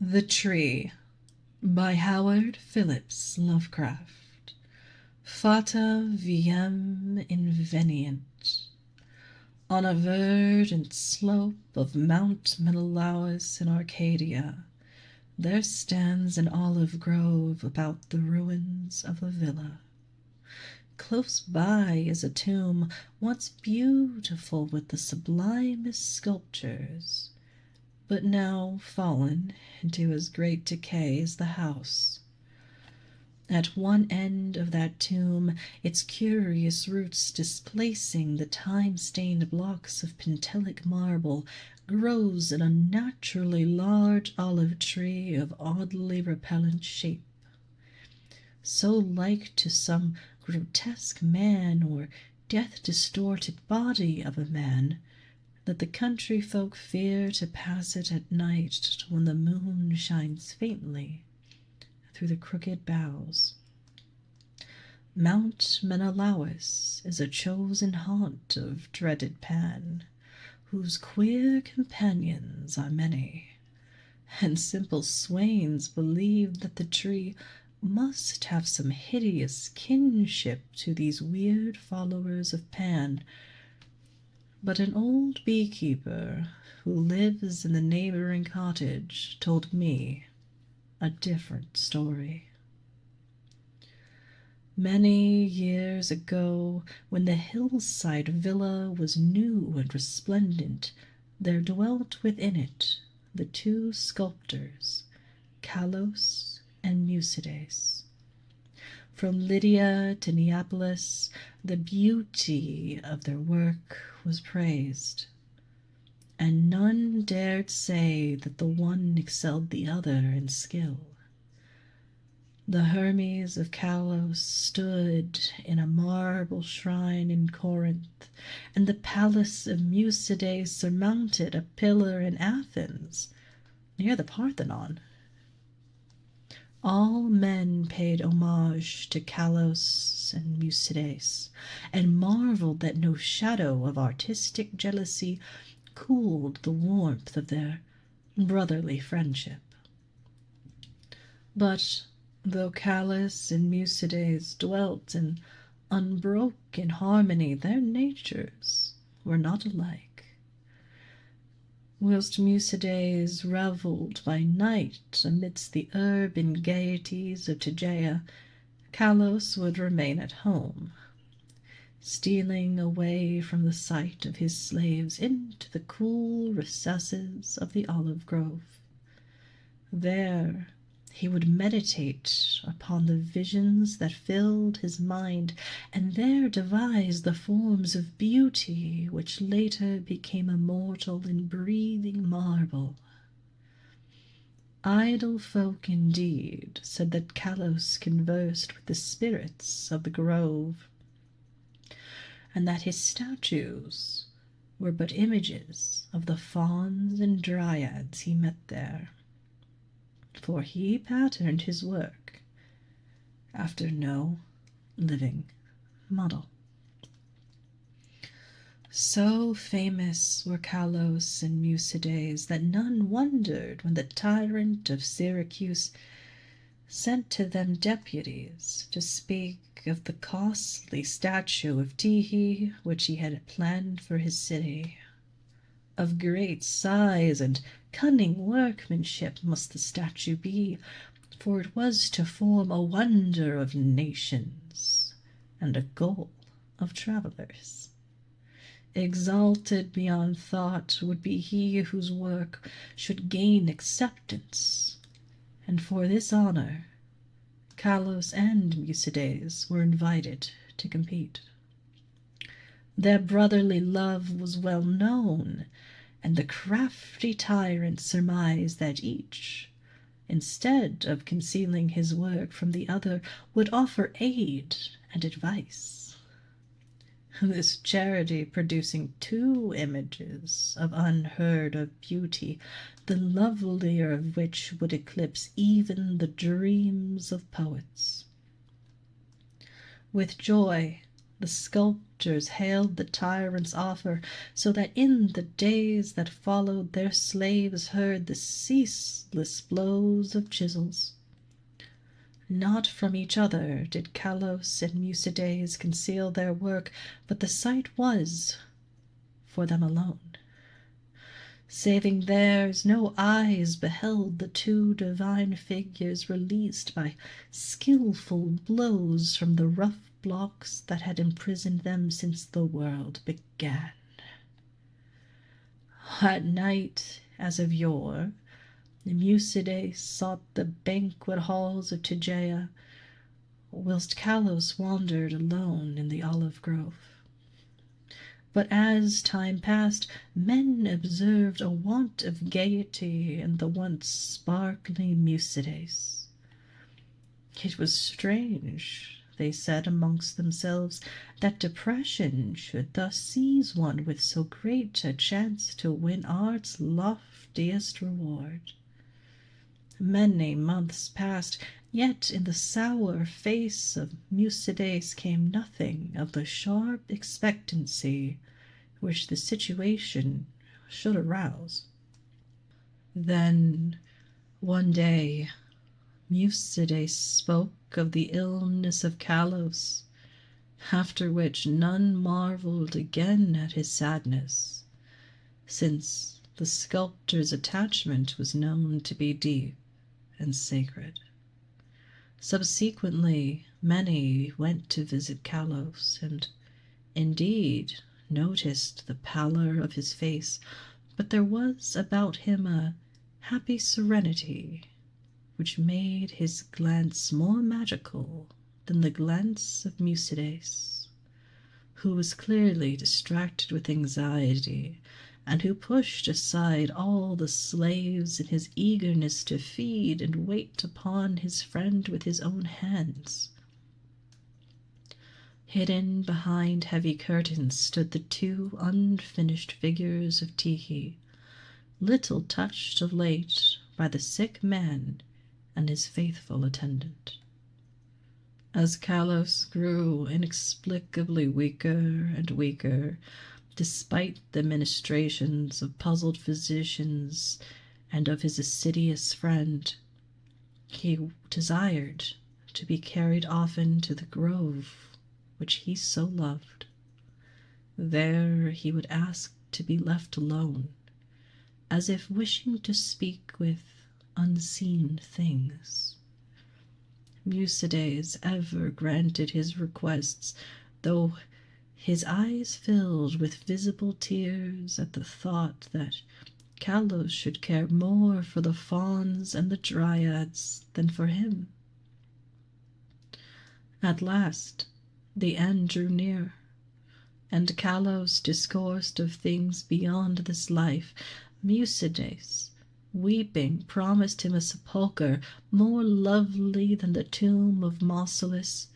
The Tree by Philips Lovecraft. Fata viam invenient. On a verdant slope of Mount Menelaus in Arcadia, there stands an olive grove about the ruins of a villa. Close by is a tomb once beautiful with the sublimest sculptures, but now fallen into as great decay as the house. At one end of that tomb, its curious roots displacing the time-stained blocks of Pentelic marble, grows an unnaturally large olive tree of oddly repellent shape, so like to some grotesque man or death-distorted body of a man that the country folk fear to pass it at night when the moon shines faintly through the crooked boughs. Mount Menelaus is a chosen haunt of dreaded Pan, whose queer companions are many, and simple swains believe that the tree must have some hideous kinship to these weird followers of Pan. But an old beekeeper who lives in the neighboring cottage told me a different story. Many years ago, when the hillside villa was new and resplendent, there dwelt within it the two sculptors, Callos and Musides. From Lydia to Neapolis, the beauty of their work was praised, and none dared say that the one excelled the other in skill. The Hermes of Callos stood in a marble shrine in Corinth, and the palace of Musides surmounted a pillar in Athens, near the Parthenon. All men paid homage to Callos and Musides, and marveled that no shadow of artistic jealousy cooled the warmth of their brotherly friendship. But though Callos and Musides dwelt in unbroken harmony, their natures were not alike. Whilst Musides revelled by night amidst the urban gaieties of Tegea, Callos would remain at home, stealing away from the sight of his slaves into the cool recesses of the olive grove. There he would meditate upon the visions that filled his mind, and there devise the forms of beauty which later became immortal in breathing marble. Idle folk indeed said that Callos conversed with the spirits of the grove, and that his statues were but images of the fauns and dryads he met there, for he patterned his work after no living model. So famous were Callos and Musides that none wondered when the tyrant of Syracuse sent to them deputies to speak of the costly statue of Tyche which he had planned for his city. Of great size and cunning workmanship must the statue be, for it was to form a wonder of nations and a goal of travelers. Exalted beyond thought would be he whose work should gain acceptance, and for this honor Callos and Musides were invited to compete. Their brotherly love was well known, and the crafty tyrant surmised that each, instead of concealing his work from the other, would offer aid and advice. This charity producing two images of unheard-of beauty, the lovelier of which would eclipse even the dreams of poets. With joy The sculptors hailed the tyrant's offer, so that in the days that followed their slaves heard the ceaseless blows of chisels. Not from each other did Callos and Musides conceal their work, but the sight was for them alone. Saving theirs, no eyes beheld the two divine figures released by skillful blows from the rough blocks that had imprisoned them since the world began. At night, as of yore, Musides sought the banquet halls of Tegea, whilst Callos wandered alone in the olive grove. But as time passed, men observed a want of gaiety in the once sparkling Musides. It was strange, they said amongst themselves, that depression should thus seize one with so great a chance to win art's loftiest reward. Many months passed, yet in the sour face of Musides came nothing of the sharp expectancy which the situation should arouse. Then, one day, Musides spoke of the illness of Callos, after which none marveled again at his sadness, since the sculptor's attachment was known to be deep and sacred. Subsequently, many went to visit Callos, and indeed noticed the pallor of his face, but there was about him a happy serenity which made his glance more magical than the glance of Musides, who was clearly distracted with anxiety, and who pushed aside all the slaves in his eagerness to feed and wait upon his friend with his own hands. Hidden behind heavy curtains stood the two unfinished figures of Tyche, little touched of late by the sick man and his faithful attendant. As Callos grew inexplicably weaker and weaker, despite the ministrations of puzzled physicians and of his assiduous friend, he desired to be carried often to the grove which he so loved. There he would ask to be left alone, as if wishing to speak with unseen things. Musides ever granted his requests, though his eyes filled with visible tears at the thought that Callos should care more for the fauns and the dryads than for him. At last the end drew near, and Callos discoursed of things beyond this life. Musides, weeping, promised him a sepulchre more lovely than the tomb of Mausolus,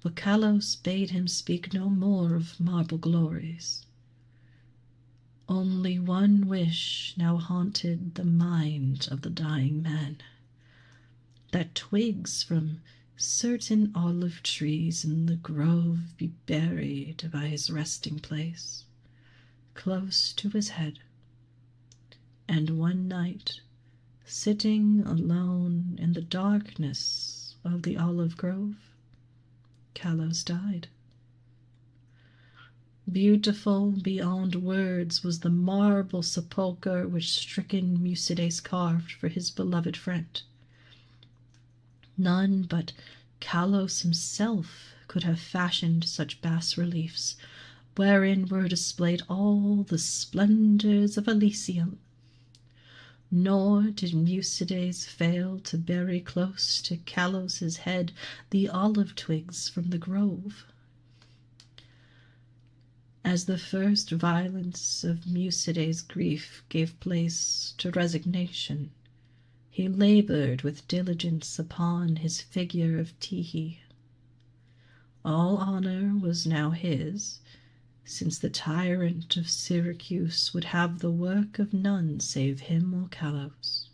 but Callos bade him speak no more of marble glories. Only one wish now haunted the mind of the dying man, that twigs from certain olive trees in the grove be buried by his resting place, close to his head. And one night, sitting alone in the darkness of the olive grove, Callos died. Beautiful beyond words was the marble sepulchre which stricken Musides carved for his beloved friend. None but Callos himself could have fashioned such bas-reliefs, wherein were displayed all the splendors of Elysium. Nor did Musides fail to bury close to Callos's head the olive twigs from the grove. As the first violence of Musides' grief gave place to resignation, he labored with diligence upon his figure of Tyche. All honor was now his, since the tyrant of Syracuse would have the work of none save him or Callos.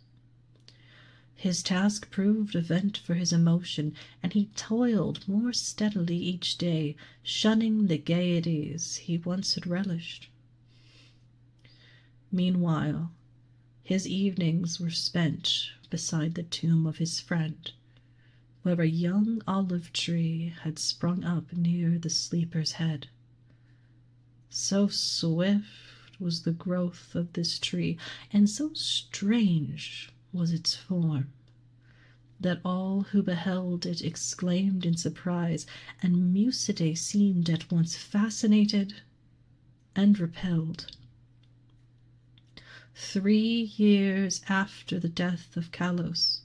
His task proved a vent for his emotion, and he toiled more steadily each day, shunning the gaieties he once had relished. Meanwhile, his evenings were spent beside the tomb of his friend, where a young olive tree had sprung up near the sleeper's head. So swift was the growth of this tree, and so strange was its form, that all who beheld it exclaimed in surprise, and Mucidae seemed at once fascinated and repelled. 3 years after the death of Callos,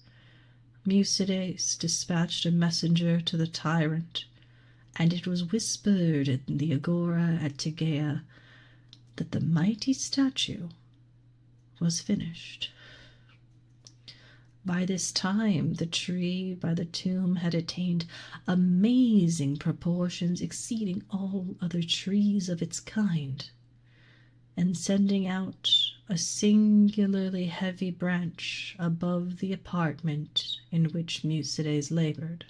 Mucidae dispatched a messenger to the tyrant, and it was whispered in the agora at Tegea that the mighty statue was finished. By this time, the tree by the tomb had attained amazing proportions, exceeding all other trees of its kind, and sending out a singularly heavy branch above the apartment in which Mucidae labored.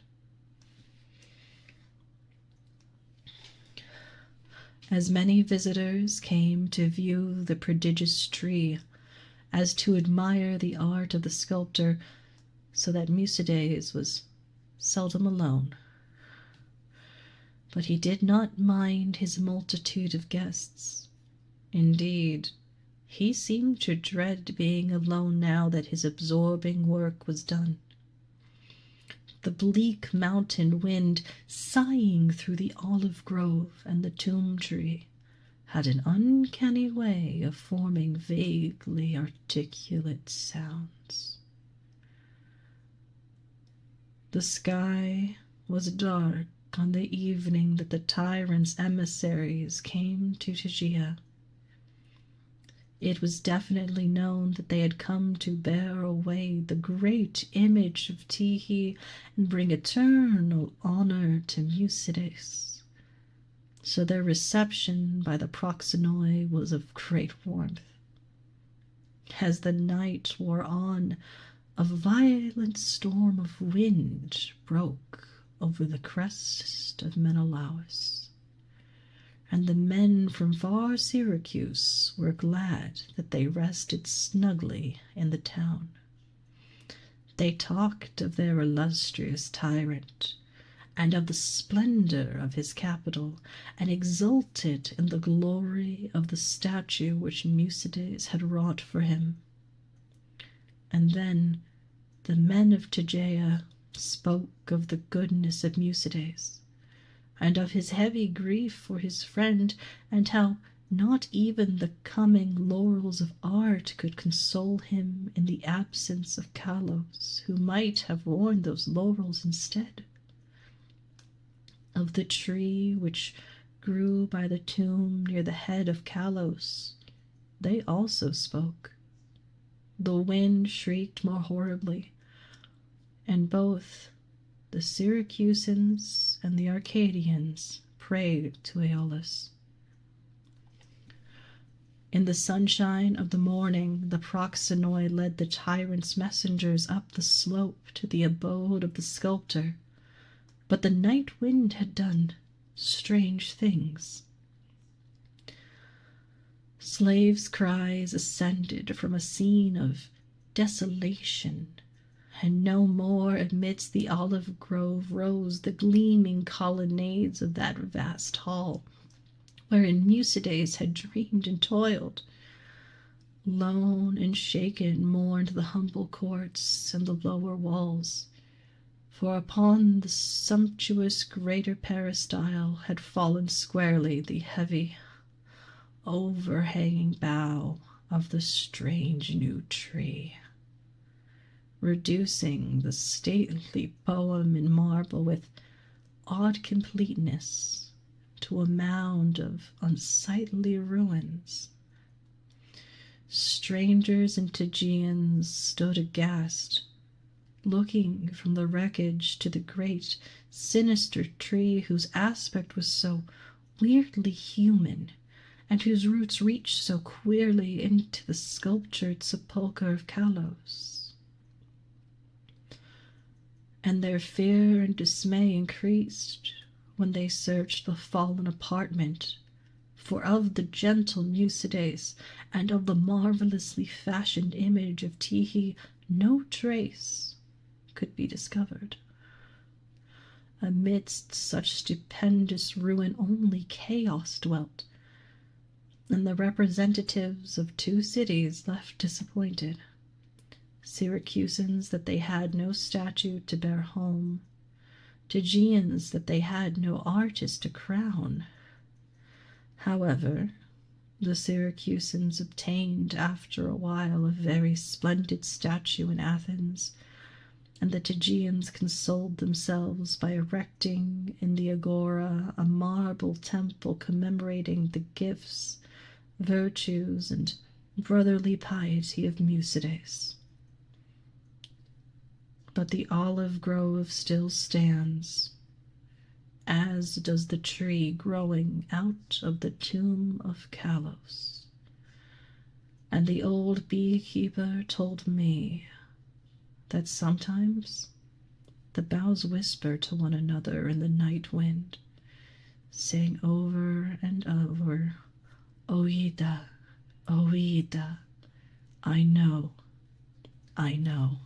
As many visitors came to view the prodigious tree as to admire the art of the sculptor, so that Mucidae was seldom alone. But he did not mind his multitude of guests. Indeed, he seemed to dread being alone now that his absorbing work was done. The bleak mountain wind, sighing through the olive grove and the tomb tree, had an uncanny way of forming vaguely articulate sounds. The sky was dark on the evening that the tyrant's emissaries came to Tegea. It was definitely known that they had come to bear away the great image of Tyche and bring eternal honor to Mucidae. So their reception by the proxenoi was of great warmth. As the night wore on, a violent storm of wind broke over the crest of Menelaus, and the men from far Syracuse were glad that they rested snugly in the town. They talked of their illustrious tyrant, and of the splendor of his capital, and exulted in the glory of the statue which Mucidae had wrought for him. And then the men of Tegea spoke of the goodness of Mucidae, and of his heavy grief for his friend, and how not even the coming laurels of art could console him in the absence of Callos, who might have worn those laurels instead. Of the tree which grew by the tomb near the head of Callos, they also spoke. The wind shrieked more horribly, and both the Syracusans and the Arcadians prayed to Aeolus. In the sunshine of the morning, the proxenoi led the tyrant's messengers up the slope to the abode of the sculptor, but the night wind had done strange things. Slaves' cries ascended from a scene of desolation, and no more amidst the olive grove rose the gleaming colonnades of that vast hall, wherein Mucidae had dreamed and toiled. Lone and shaken mourned the humble courts and the lower walls, for upon the sumptuous greater peristyle had fallen squarely the heavy, overhanging bough of the strange new tree, reducing the stately poem in marble with odd completeness to a mound of unsightly ruins. Strangers and Tegeans stood aghast, looking from the wreckage to the great, sinister tree whose aspect was so weirdly human, and whose roots reached so queerly into the sculptured sepulchre of Callos. and their fear and dismay increased when they searched the fallen apartment, for of the gentle Musides and of the marvelously fashioned image of Tyche no trace could be discovered. Amidst such stupendous ruin only Chaos dwelt, and the representatives of two cities left disappointed. Syracusans that they had no statue to bear home, Tychians that they had no artist to crown. However, the Syracusans obtained after a while a very splendid statue in Athens, and the Tychians consoled themselves by erecting in the agora a marble temple commemorating the gifts, virtues, and brotherly piety of Musides. But the olive grove still stands, as does the tree growing out of the tomb of Callos. And the old beekeeper told me that sometimes the boughs whisper to one another in the night wind, saying over and over, "Oida, Oida, I know, I know."